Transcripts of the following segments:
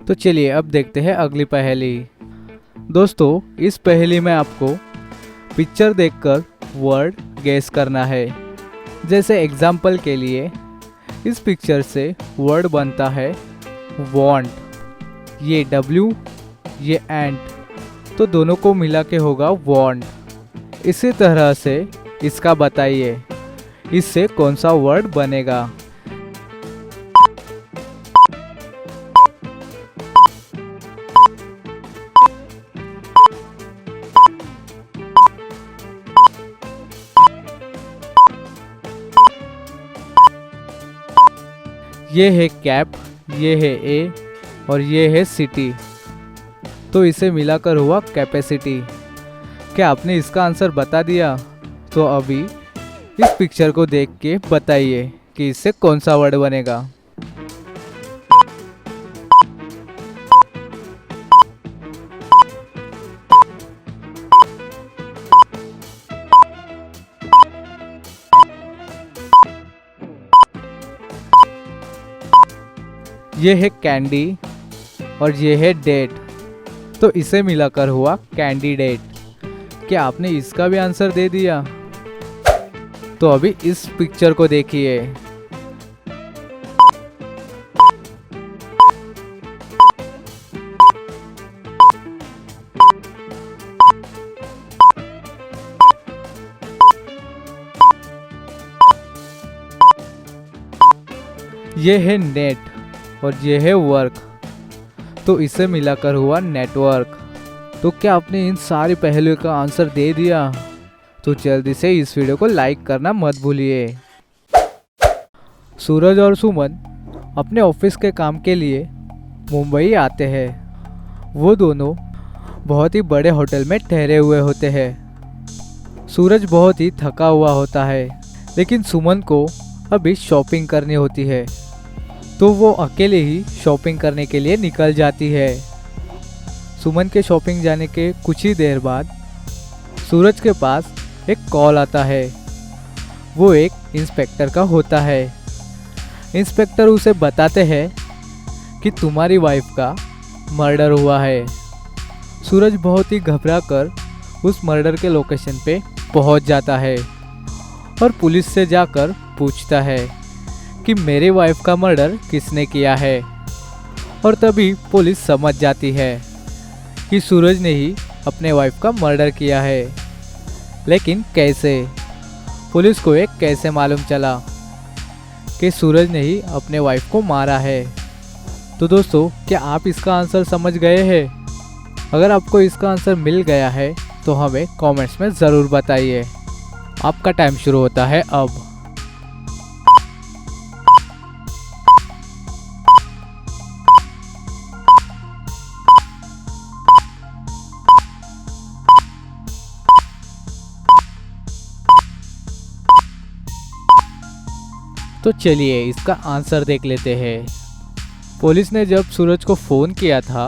तो चलिए अब देखते हैं अगली पहेली। दोस्तों, इस पहेली में आपको पिक्चर देखकर वर्ड गेस करना है। जैसे एग्जाम्पल के लिए इस पिक्चर से वर्ड बनता है वांट, ये W, ये एंट, तो दोनों को मिला के होगा वांट। इसी तरह से इसका बताइए, इससे कौन सा वर्ड बनेगा। ये है कैप, ये है ए और ये है सिटी, तो इसे मिलाकर हुआ कैपेसिटी। क्या आपने इसका आंसर बता दिया? तो अभी इस पिक्चर को देख के बताइए कि इससे कौन सा वर्ड बनेगा। ये है कैंडी और ये है डेट, तो इसे मिलाकर हुआ कैंडिडेट। क्या आपने इसका भी आंसर दे दिया? तो अभी इस पिक्चर को देखिए। ये है नेट और ये है वर्क, तो इसे मिलाकर हुआ नेटवर्क। तो क्या आपने इन सारी पहेलियों का आंसर दे दिया? तो जल्दी से इस वीडियो को लाइक करना मत भूलिए। सूरज और सुमन अपने ऑफिस के काम के लिए मुंबई आते हैं। वो दोनों बहुत ही बड़े होटल में ठहरे हुए होते हैं। सूरज बहुत ही थका हुआ होता है, लेकिन सुमन को अभी शॉपिंग करनी होती है, तो वो अकेले ही शॉपिंग करने के लिए निकल जाती है। सुमन के शॉपिंग जाने के कुछ ही देर बाद सूरज के पास एक कॉल आता है। वो एक इंस्पेक्टर का होता है। इंस्पेक्टर उसे बताते हैं कि तुम्हारी वाइफ का मर्डर हुआ है। सूरज बहुत ही घबराकर उस मर्डर के लोकेशन पे पहुंच जाता है और पुलिस से जाकर पूछता है कि मेरी वाइफ का मर्डर किसने किया है। और तभी पुलिस समझ जाती है कि सूरज ने ही अपने वाइफ का मर्डर किया है। लेकिन कैसे? पुलिस को एक कैसे मालूम चला कि सूरज ने ही अपने वाइफ को मारा है। तो दोस्तों, क्या आप इसका आंसर समझ गए हैं? अगर आपको इसका आंसर मिल गया है तो हमें कमेंट्स में ज़रूर बताइए। आपका टाइम शुरू होता है अब। तो चलिए इसका आंसर देख लेते हैं। पुलिस ने जब सूरज को फ़ोन किया था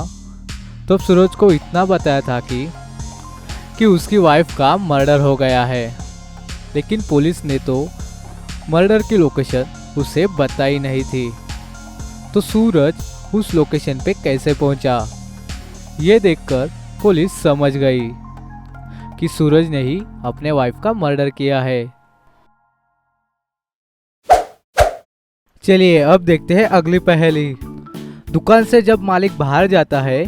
तो सूरज को इतना बताया था कि उसकी वाइफ का मर्डर हो गया है, लेकिन पुलिस ने तो मर्डर की लोकेशन उसे बताई नहीं थी। तो सूरज उस लोकेशन पे कैसे पहुंचा? ये देखकर पुलिस समझ गई कि सूरज ने ही अपने वाइफ का मर्डर किया है। चलिए अब देखते हैं अगली पहेली। दुकान से जब मालिक बाहर जाता है,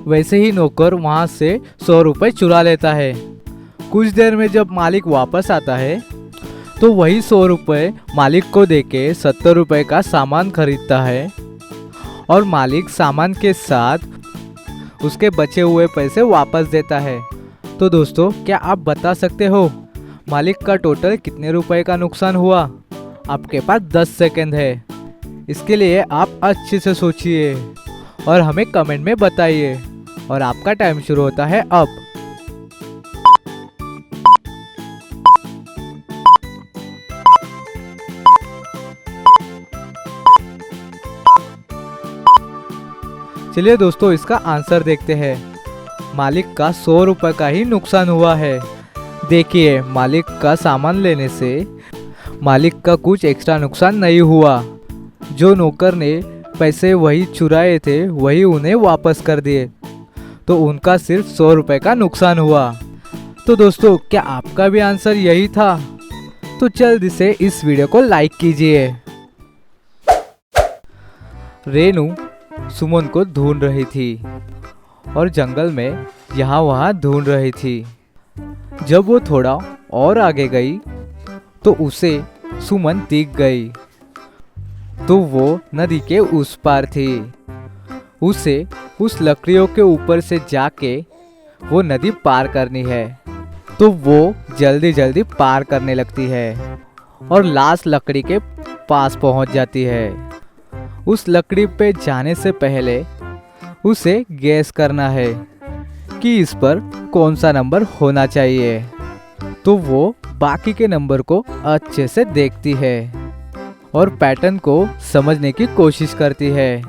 वैसे ही नौकर वहां से 100 रुपये चुरा लेता है। कुछ देर में जब मालिक वापस आता है तो वही 100 रुपये मालिक को देके 70 रुपये का सामान खरीदता है और मालिक सामान के साथ उसके बचे हुए पैसे वापस देता है। तो दोस्तों, क्या आप बता सकते हो मालिक का टोटल कितने रुपए का नुकसान हुआ? आपके पास 10 सेकंड है। इसके लिए आप अच्छे से सोचिए और हमें कमेंट में बताइए। और आपका टाइम शुरू होता है अब। चलिए दोस्तों, इसका आंसर देखते हैं। मालिक का 100 रुपये का ही नुकसान हुआ है। देखिए, मालिक का सामान लेने से मालिक का कुछ एक्स्ट्रा नुकसान नहीं हुआ। जो नौकर ने पैसे वही चुराए थे वही उन्हें वापस कर दिए, तो उनका सिर्फ 100 रुपए का नुकसान हुआ। तो दोस्तों, क्या आपका भी आंसर यही था? तो जल्दी से इस वीडियो को लाइक कीजिए। रेनू सुमन को ढूंढ रही थी और जंगल में यहाँ वहाँ ढूंढ रही थी। जब वो थोड़ा और आगे गई तो उसे सुमन दिख गई, तो वो नदी के उस पार थी। उसे उस लकड़ियों के ऊपर से जाके वो नदी पार करनी है, तो वो जल्दी जल्दी पार करने लगती है और लास्ट लकड़ी के पास पहुंच जाती है। उस लकड़ी पे जाने से पहले उसे गैस करना है कि इस पर कौन सा नंबर होना चाहिए। तो वो बाकी के नंबर को अच्छे से देखती है और पैटर्न को समझने की कोशिश करती है,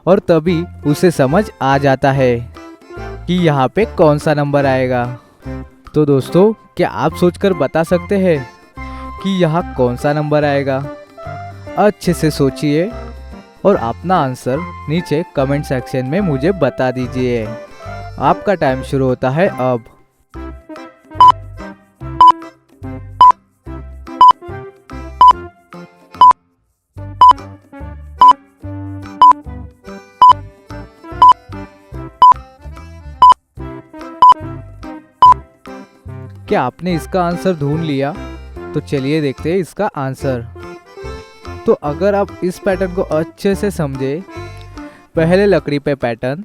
और तभी उसे समझ आ जाता है कि यहाँ पे कौन सा नंबर आएगा। तो दोस्तों, क्या आप सोचकर बता सकते हैं कि यहाँ कौन सा नंबर आएगा? अच्छे से सोचिए और अपना आंसर नीचे कमेंट सेक्शन में मुझे बता दीजिए। आपका टाइम शुरू होता है अब। क्या आपने इसका आंसर ढूंढ लिया? तो चलिए देखते हैं इसका आंसर। तो अगर आप इस पैटर्न को अच्छे से समझे, पहले लकड़ी पे पैटर्न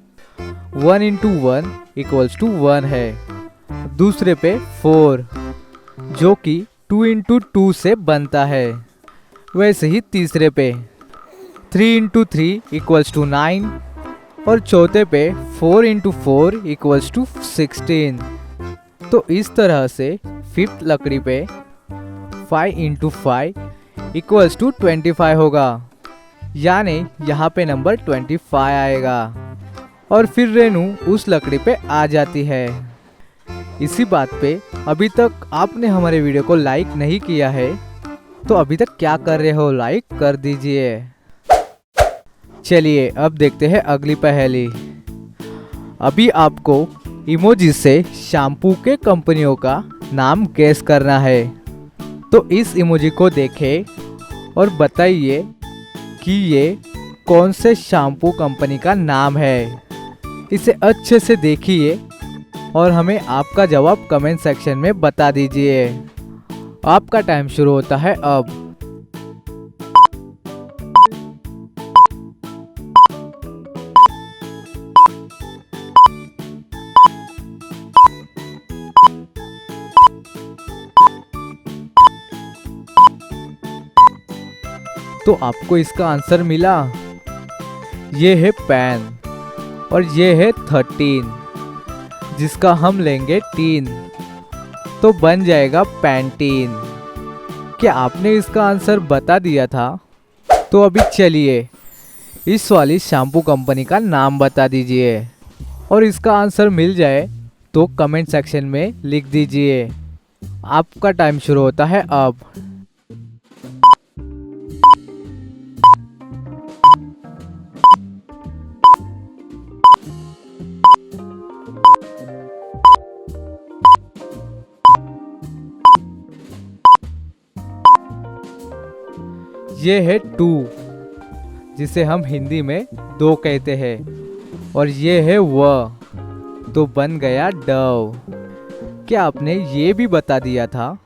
1 into 1 = 1 है, दूसरे पे 4 जो कि 2 into 2 से बनता है, वैसे ही तीसरे पे 3 into 3 = 9 और चौथे पे 4 into 4 = 16। तो इस तरह से फिफ्थ लकड़ी पे 5 into 5 = 25 होगा, यानी यहाँ पे नंबर 25 आएगा। और फिर रेनू उस लकड़ी पे आ जाती है। इसी बात पे अभी तक आपने हमारे वीडियो को लाइक नहीं किया है, तो अभी तक क्या कर रहे हो? लाइक कर दीजिए। चलिए अब देखते हैं अगली पहेली। अभी आपको इमोजी से शैम्पू के कंपनियों का नाम गैस करना है। तो इस इमोजी को देखें और बताइए कि ये कौन से शैम्पू कंपनी का नाम है। इसे अच्छे से देखिए और हमें आपका जवाब कमेंट सेक्शन में बता दीजिए। आपका टाइम शुरू होता है अब। तो आपको इसका आंसर मिला। ये है पेन और ये है 13, जिसका हम लेंगे 3, तो बन जाएगा पैंटीन। क्या आपने इसका आंसर बता दिया था? तो अभी चलिए इस वाली शैम्पू कंपनी का नाम बता दीजिए, और इसका आंसर मिल जाए तो कमेंट सेक्शन में लिख दीजिए। आपका टाइम शुरू होता है अब। ये है 2, जिसे हम हिंदी में 2 कहते हैं, और ये है व, तो बन गया डव। क्या आपने ये भी बता दिया था?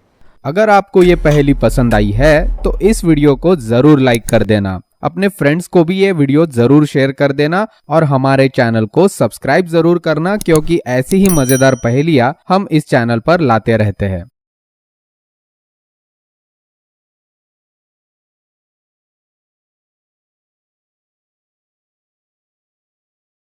अगर आपको ये पहेली पसंद आई है तो इस वीडियो को जरूर लाइक कर देना, अपने फ्रेंड्स को भी ये वीडियो जरूर शेयर कर देना, और हमारे चैनल को सब्सक्राइब जरूर करना, क्योंकि ऐसी ही मजेदार पहेलियां हम इस चैनल पर लाते रहते हैं।